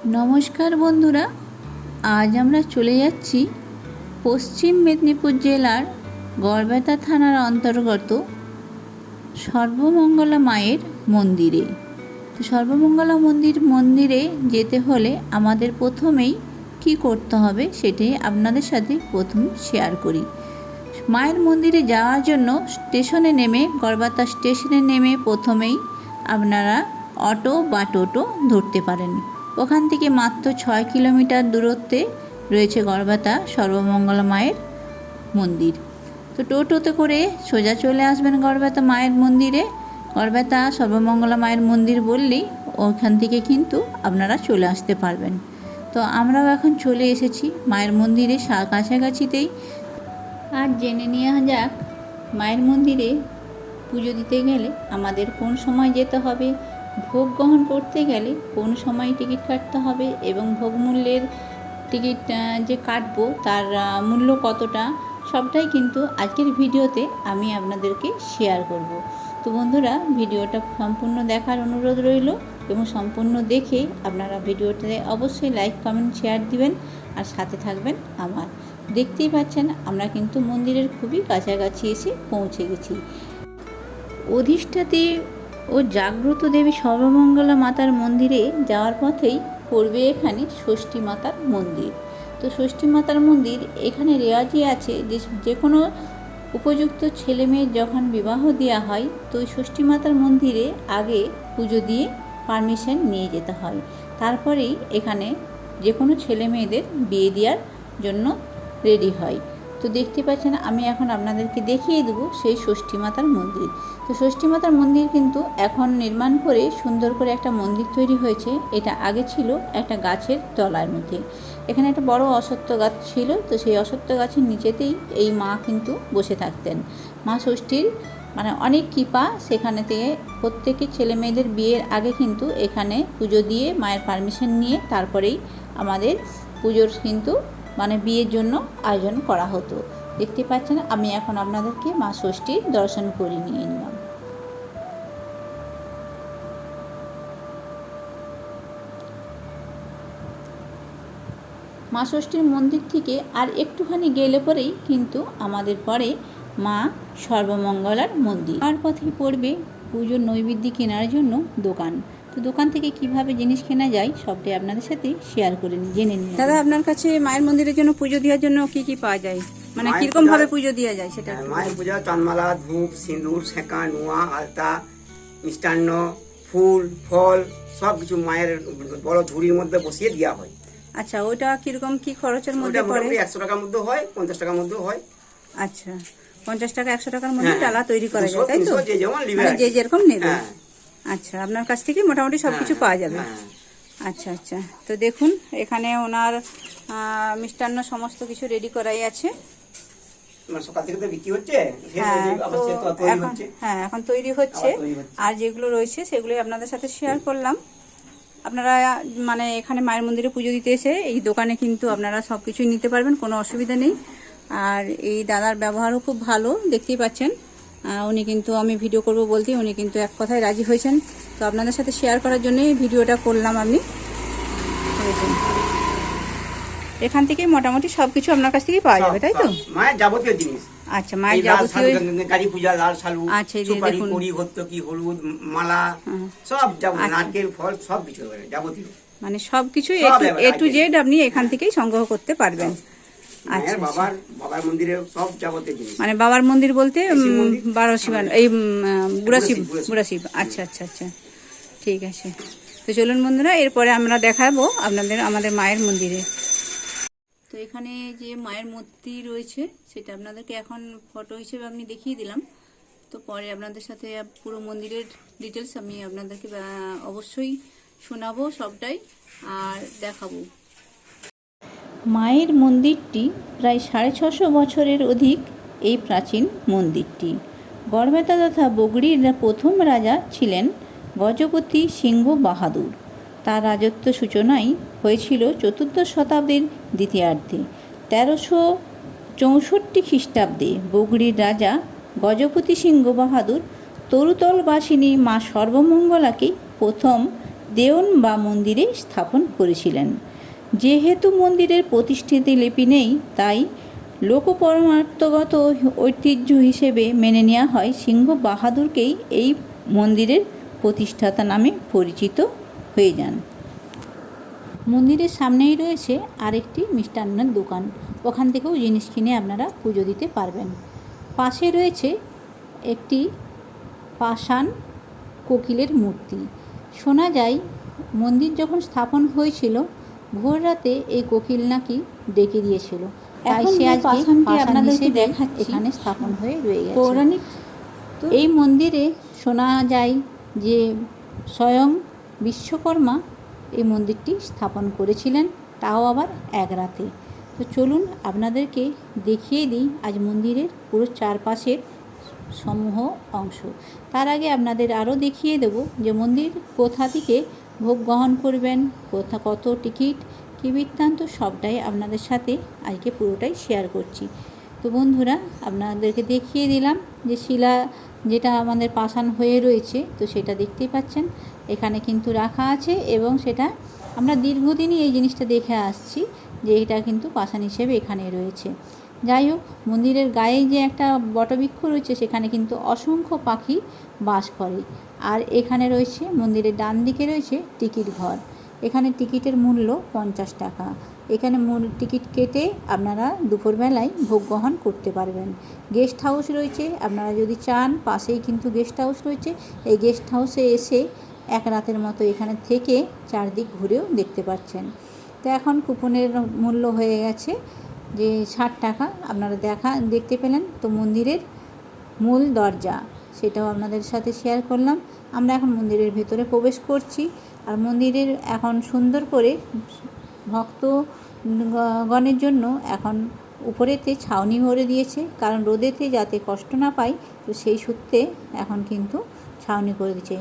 নমস্কার বন্ধুরা, আজ আমরা চলে যাচ্ছি পশ্চিম মেদিনীপুর জেলার গড়বেতা থানার অন্তর্গত সর্বমঙ্গলা মায়ের মন্দিরে। তো সর্বমঙ্গলা মন্দিরে যেতে হলে আমাদের প্রথমেই কি করতে হবে সেটাই আপনাদের সাথে প্রথম শেয়ার করি। মায়ের মন্দিরে যাওয়ার জন্য স্টেশনে নেমে গড়বেতা স্টেশনে নেমে প্রথমেই আপনারা অটো বা টোটো ধরতে পারেন। ওখান থেকে মাত্র 6 কিলোমিটার দূরত্বে রয়েছে গড়বেতা সর্বমঙ্গলা মায়ের মন্দির। তো টোটোতে করে সোজা চলে আসবেন গড়বেতা মায়ের মন্দিরে। গড়বেতা সর্বমঙ্গলা মায়ের মন্দির বললেই ওখান থেকে কিন্তু আপনারা চলে আসতে পারবেন। তো আমরাও এখন চলে এসেছি মায়ের মন্দিরে কাছাকাছিতেই। আর জেনে নেওয়া যাক মায়ের মন্দিরে পুজো দিতে গেলে আমাদের কোন সময় যেতে হবে, ভোগ গ্রহণ করতে গেলে কোন সময় টিকিট কাটতে হবে এবং ভোগ মূল্যের টিকিট যে কাটবো তার মূল্য কতটা, সবটাই কিন্তু আজকের ভিডিওতে আমি আপনাদেরকে শেয়ার করব। তো বন্ধুরা, ভিডিওটা সম্পূর্ণ দেখার অনুরোধ রইল এবং সম্পূর্ণ দেখে আপনারা ভিডিওটাতে অবশ্যই লাইক কমেন্ট শেয়ার দিবেন আর সাথে থাকবেন আমার। দেখতেই পাচ্ছেন আমরা কিন্তু মন্দিরের খুবই কাছাকাছি এসে পৌঁছে গেছি। অধিষ্ঠাত্রী ও জাগ্রত দেবী সর্বমঙ্গলা মাতার মন্দিরে যাওয়ার পথেই পড়বে এখানে ষষ্ঠী মাতার মন্দির। তো ষষ্ঠী মাতার মন্দির এখানে রেওয়াজই আছে যে কোনো উপযুক্ত ছেলে মেয়ের যখন বিবাহ দেওয়া হয় তো ওই ষষ্ঠী মাতার মন্দিরে আগে পুজো দিয়ে পারমিশন নিয়ে যেতে হয়, তারপরেই এখানে যে কোনো ছেলে মেয়েদের বিয়ে দেওয়ার জন্য রেডি হয়। তো দেখতে পাচ্ছেন আমি এখন আপনাদেরকে দেখিয়ে দেবো সেই ষষ্ঠী মাতার মন্দির। তো ষষ্ঠী মাতার মন্দির কিন্তু এখন নির্মাণ করে সুন্দর করে একটা মন্দির তৈরি হয়েছে। এটা আগে ছিল একটা গাছের তলার মধ্যে। এখানে একটা বড় অশ্বত্থ গাছ ছিল, তো সেই অশ্বত্থ গাছের নিচেতেই এই মা কিন্তু বসে থাকতেন। মা ষষ্ঠীর অনেক কৃপা সেখানে থেকে প্রত্যেকে ছেলে মেয়েদের বিয়ের আগে কিন্তু এখানে পুজো দিয়ে মায়ের পারমিশন নিয়ে তারপরেই আমাদের পুজোর কিন্তু বিয়ের জন্য আয়োজন করা হতো। দেখতে পাচ্ছেন আমি এখন আপনাদেরকে মা ষষ্ঠীর দর্শন করে নিয়ে নিলাম। মা ষষ্ঠীর মন্দির থেকে আর একটুখানি গেলে পরেই কিন্তু আমাদের পরে মা সর্বমঙ্গলার মন্দির। আর পথে পড়বে পুজোর নৈবেদ্য কেনার জন্য দোকান। তো দোকান থেকে কিভাবে জিনিস কেনা যায় সবটাই আপনাদের সাথে শেয়ার করে জেনে নিন। দাদা, আপনার কাছে মায়ের মন্দিরের জন্য পুজো দেওয়ার জন্য কি কি পাওয়া যায়, কিরকম ভাবে পুজো দেওয়া যায় সেটা? মায়ের পূজা চানমালা, ধূপ, সিঁদুর, সেঁকা, নোয়া, আলতা, মিষ্টান্ন, ফুল, ফল সব কিছু মায়ের বড় ঝুড়ির মধ্যে বসিয়ে দেওয়া হয়। আচ্ছা, ওটা কিরকম কি খরচের মধ্যে পড়ে? 100 টাকার মধ্যে হয়, 50 টাকার মধ্যে হয়। আচ্ছা, 50 টাকা 100 টাকার মধ্যে ডালা তৈরি করা যায়, তাই তো? যে যেরকম নেবে। আচ্ছা, আপনার কাছ থেকে মোটামুটি সবকিছু পাওয়া যাবে। আচ্ছা আচ্ছা, তো দেখুন এখানে ওনার মিষ্টান্ন সমস্ত কিছু রেডি করাই আছে। সকাল থেকে তো বিক্রি হচ্ছে, এখন তৈরি হচ্ছে। আর যেগুলো রয়েছে সেগুলোই আপনাদের সাথে শেয়ার করলাম। আপনারা এখানে মায়ের মন্দিরে পুজো দিতে এসে এই দোকানে কিন্তু আপনারা সব কিছুই নিতে পারবেন, কোনো অসুবিধা নেই। আর এই দাদার ব্যবহারও খুব ভালো, দেখতেই পাচ্ছেন। উনি কিন্তু আমি ভিডিও করব বলতে উনি কিন্তু এক কথায় রাজি হয়েছেন। তো আপনাদের সাথে শেয়ার করার জন্যই ভিডিওটা করলাম। আমি এখান থেকে মোটামুটি সবকিছু আপনার কাছ থেকে পাওয়া যাবে, তাই তো? মায়ের যাবতীয় জিনিস। আচ্ছা, মায়ের যাবতীয় কালী পূজা, লাল শালু, আচ্ছা, সুপারি, কড়ি, ভর্তুকি, হলুদ, মালা সব যাবতীয়, নারকেল, ফল সবকিছু যাবতীয়, সবকিছু এ টু জেড আপনি এখান থেকেই সংগ্রহ করতে পারবেন। আচ্ছা, বাবার মন্দিরে সব যাবতীয় জিনিস। বাবার মন্দির বলতে বারোশিবান, এই বুড়াশিব। আচ্ছা আচ্ছা আচ্ছা, ঠিক আছে। তো চলুন বন্ধুরা, এরপরে আমরা দেখাবো আপনাদের আমাদের মায়ের মন্দিরে। তো এখানে যে মায়ের মূর্তি রয়েছে সেটা আপনাদেরকে এখন ফটো হিসেবে আমি দেখিয়ে দিলাম। তো পরে আপনাদের সাথে পুরো মন্দিরের ডিটেলস আমি আপনাদেরকে অবশ্যই শোনাবো সবটাই আর দেখাবো। মায়ের মন্দিরটি প্রায় 650 বছরের অধিক এই প্রাচীন মন্দিরটি। গড়বেতা তথা বগড়ির প্রথম রাজা ছিলেন গজপতি সিংহ বাহাদুর। তার রাজত্ব সূচনাই হয়েছিল 4র্থ শতাব্দীর দ্বিতীয়ার্ধে। 1364 খ্রিস্টাব্দে বগড়ির রাজা গজপতি সিংহ বাহাদুর তরুতলবাসিনী মা সর্বমঙ্গলাকে প্রথম দেওয়ান বা মন্দিরে স্থাপন করেছিলেন। যেহেতু মন্দিরের প্রতিষ্ঠিত লিপি নেই, তাই লোকপরমার্থগত ঐতিহ্য হিসেবে মেনে নেওয়া হয় সিংহ বাহাদুরকেই এই মন্দিরের প্রতিষ্ঠাতা নামে পরিচিত হয়ে যান। মন্দিরের সামনেই রয়েছে আরেকটি মিষ্টান্নের দোকান, ওখান থেকেও জিনিস কিনে আপনারা পুজো দিতে পারবেন। পাশে রয়েছে একটি পাষাণ কোকিলের মূর্তি। শোনা যায় মন্দির যখন স্থাপন হয়েছিল ভোর রাতে এই কোকিল নাকি ডেকে দিয়েছিল, তাই সে আজকে আপনাদেরকে দেখাচ্ছি এখানে স্থাপন হয়ে রয়ে গেছে। পৌরাণিক এই মন্দিরে শোনা যায় যে স্বয়ং বিশ্বকর্মা এই মন্দিরটি স্থাপন করেছিলেন, তাও আবার এক রাতে। তো চলুন আপনাদেরকে দেখিয়ে দিই আজ মন্দিরের পুরো চারপাশের সমূহ অংশ। তার আগে আপনাদের আরও দেখিয়ে দেব যে মন্দির কোথা থেকে ভোগ গ্রহণ করবেন, কত টিকিট, কী বৃত্তান্ত, সবটাই আপনাদের সাথে আজকে পুরোটাই শেয়ার করছি। তো বন্ধুরা, আপনাদেরকে দেখিয়ে দিলাম যে শিলা যেটা আমাদের পাষাণ হয়ে রয়েছে, তো সেটা দেখতেই পাচ্ছেন এখানে কিন্তু রাখা আছে, এবং সেটা আমরা দীর্ঘদিনই এই জিনিসটা দেখে আসছি যে এটা কিন্তু পাষাণ হিসেবে এখানে রয়েছে। যাই হোক, মন্দিরের গায়ে যে একটা বটবৃক্ষ রয়েছে সেখানে কিন্তু অসংখ্য পাখি বাস করে। আর এখানে রয়েছে মন্দিরের ডান দিকে রয়েছে টিকিট ঘর। এখানে টিকিটের মূল্য 50 টাকা। এখানে মূল টিকিট কেটে আপনারা দুপুরবেলায় ভোগ গ্রহণ করতে পারবেন। গেস্ট হাউস রয়েছে, আপনারা যদি চান পাশেই কিন্তু গেস্ট হাউস রয়েছে। এই গেস্ট হাউসে এসে এক রাতের মতো এখানে থেকে চারদিক ঘুরেও দেখতে পাচ্ছেন। তো এখন কুপনের মূল্য হয়ে গেছে যে 60 টাকা। আপনারা দেখতে পেলেন। তো মন্দিরের মূল দরজা সেটাও আপনাদের সাথে শেয়ার করলাম। আমরা এখন মন্দিরের ভেতরে প্রবেশ করছি। আর মন্দিরের এখন সুন্দর করে ভক্তগণের জন্য এখন উপরেতে ছাউনি ভরে দিয়েছে, কারণ রোদেতে যাতে কষ্ট না পায়, তো সেই সূত্রে এখন কিন্তু ছাউনি করে দিয়েছে।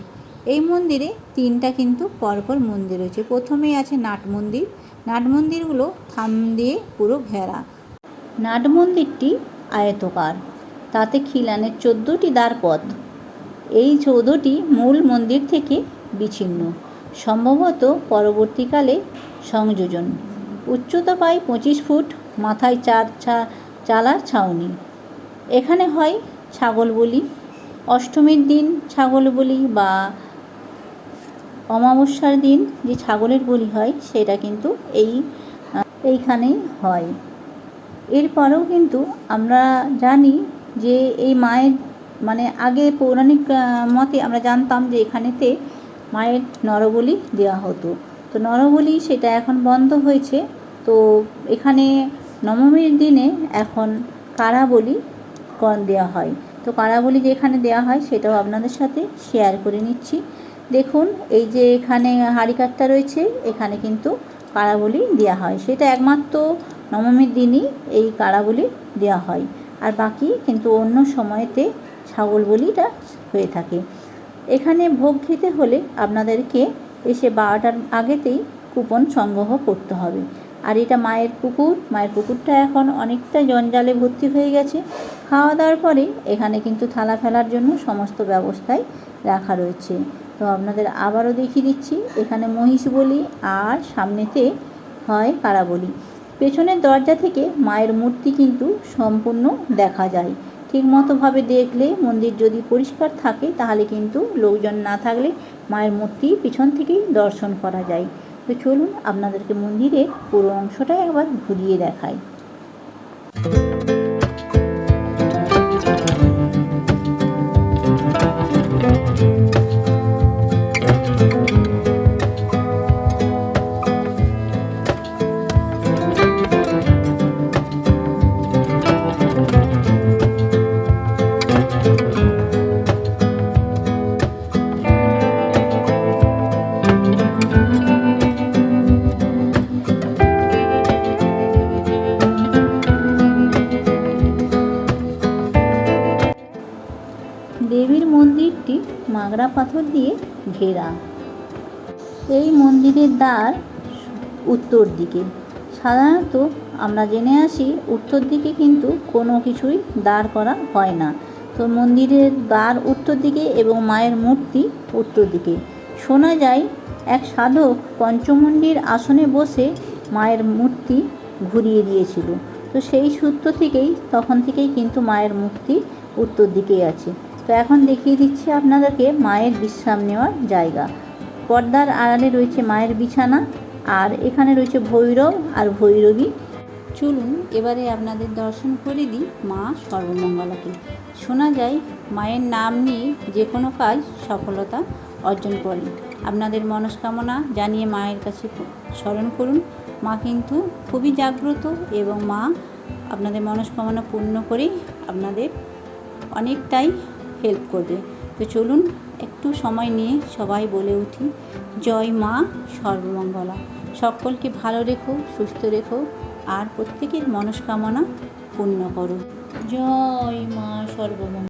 এই মন্দিরে 3টা কিন্তু পরপর মন্দির রয়েছে। প্রথমেই আছে নাট মন্দির। নাট মন্দিরগুলো থাম দিয়ে পুরো ঘেরা। নাট মন্দিরটি আয়তকার, তাতে খিলানের 14টি দ্বারপথ। এই 14টি মূল মন্দির থেকে বিচ্ছিন্ন, সম্ভবত পরবর্তীকালে সংযোজন। উচ্চতা পায় 25 ফুট, মাথায় 4 চালার ছাউনি। এখানে হয় ছাগল বলি। অষ্টমীর দিন ছাগল বলি বা অমাবস্যার দিন যে ছাগলের বলি হয় সেটা কিন্তু এইখানেই হয়। এরপরেও কিন্তু আমরা জানি যে এই মায়ের আগে পৌরাণিক মতে আমরা জানতাম যে এখানেতে মায়ের নরবলি দেওয়া হতো। তো নরবলি সেটা এখন বন্ধ হয়েছে। তো এখানে নবমীর দিনে এখন কারা বলি দেওয়া হয়। তো কারা বলি যে এখানে দেওয়া হয় সেটাও আপনাদের সাথে শেয়ার করে নিচ্ছি। দেখুন, এই যে এখানে হাঁড়িকাঠটা রয়েছে, এখানে কিন্তু কারা বলি দেওয়া হয়। সেটা একমাত্র নবমীর দিনই এই কারা বলি দেওয়া হয়, আর বাকি কিন্তু অন্য সময়তে ছাগল বলিটা হয়ে থাকে। এখানে ভোগ খেতে হলে আপনাদেরকে এসে 12টার আগেতেই কুপন সংগ্রহ করতে হবে। আর এটা মায়ের পুকুর। মায়ের পুকুরটা এখন অনেকটা জঞ্জালে ভর্তি হয়ে গেছে। খাওয়া দাওয়ার পরে এখানে কিন্তু থালা ফেলার জন্য সমস্ত ব্যবস্থাই রাখা রয়েছে। তো আপনাদের আবারও দেখিয়ে দিচ্ছি, এখানে মহিষ বলি আর সামনেতে হয় কারা বলি। পেছনের দরজা থেকে মায়ের মূর্তি কিন্তু সম্পূর্ণ দেখা যায়। ঠিকমতোভাবে দেখলে মন্দির যদি পরিষ্কার থাকে তাহলে কিন্তু লোকজন না থাকলে মায়ের মূর্তি পিছন থেকেই দর্শন করা যায়। তো চলুন আপনাদেরকে মন্দিরের পুরো অংশটাই একবার ঘুরিয়ে দেখাই। দেবীর মন্দিরটি মাগরা পাথর দিয়ে ঘেরা। এই মন্দিরের দ্বার উত্তর দিকে। সাধারণত আমরা জেনে আসি উত্তর দিকে কিন্তু কোনো কিছুই দাঁড় করা হয় না। তো মন্দিরের দ্বার উত্তর দিকে এবং মায়ের মূর্তি উত্তর দিকে। শোনা যায় এক সাধক পঞ্চমুণ্ডির আসনে বসে মায়ের মূর্তি ঘুরিয়ে দিয়েছিল। তো সেই সূত্র থেকেই তখন থেকেই কিন্তু মায়ের মূর্তি উত্তর দিকেই আছে। তো এখন দেখিয়ে দিচ্ছি আপনাদেরকে মায়ের বিশ্রাম নেওয়ার জায়গা। পর্দার আড়ালে রয়েছে মায়ের বিছানা, আর এখানে রয়েছে ভৈরব আর ভৈরবী। চলুন এবারে আপনাদের দর্শন করে দিই মা সর্বমঙ্গলাকে। শোনা যায় মায়ের নাম নিয়ে যে কোনো কাজ সফলতা অর্জন করে। আপনাদের মনস্কামনা জানিয়ে মায়ের কাছে স্মরণ করুন। মা কিন্তু খুবই জাগ্রত এবং মা আপনাদের মনস্কামনা পূর্ণ করে আপনাদের অনেকটাই হেল্প করবে। তো চলুন একটু সময় নিয়ে সবাই বলে উঠি, জয় মা সর্বমঙ্গলা। সকলকে ভালো রেখো, সুস্থ রেখো, আর প্রত্যেকের মনস্কামনা পূর্ণ করো। জয় মা সর্বমঙ্গলা।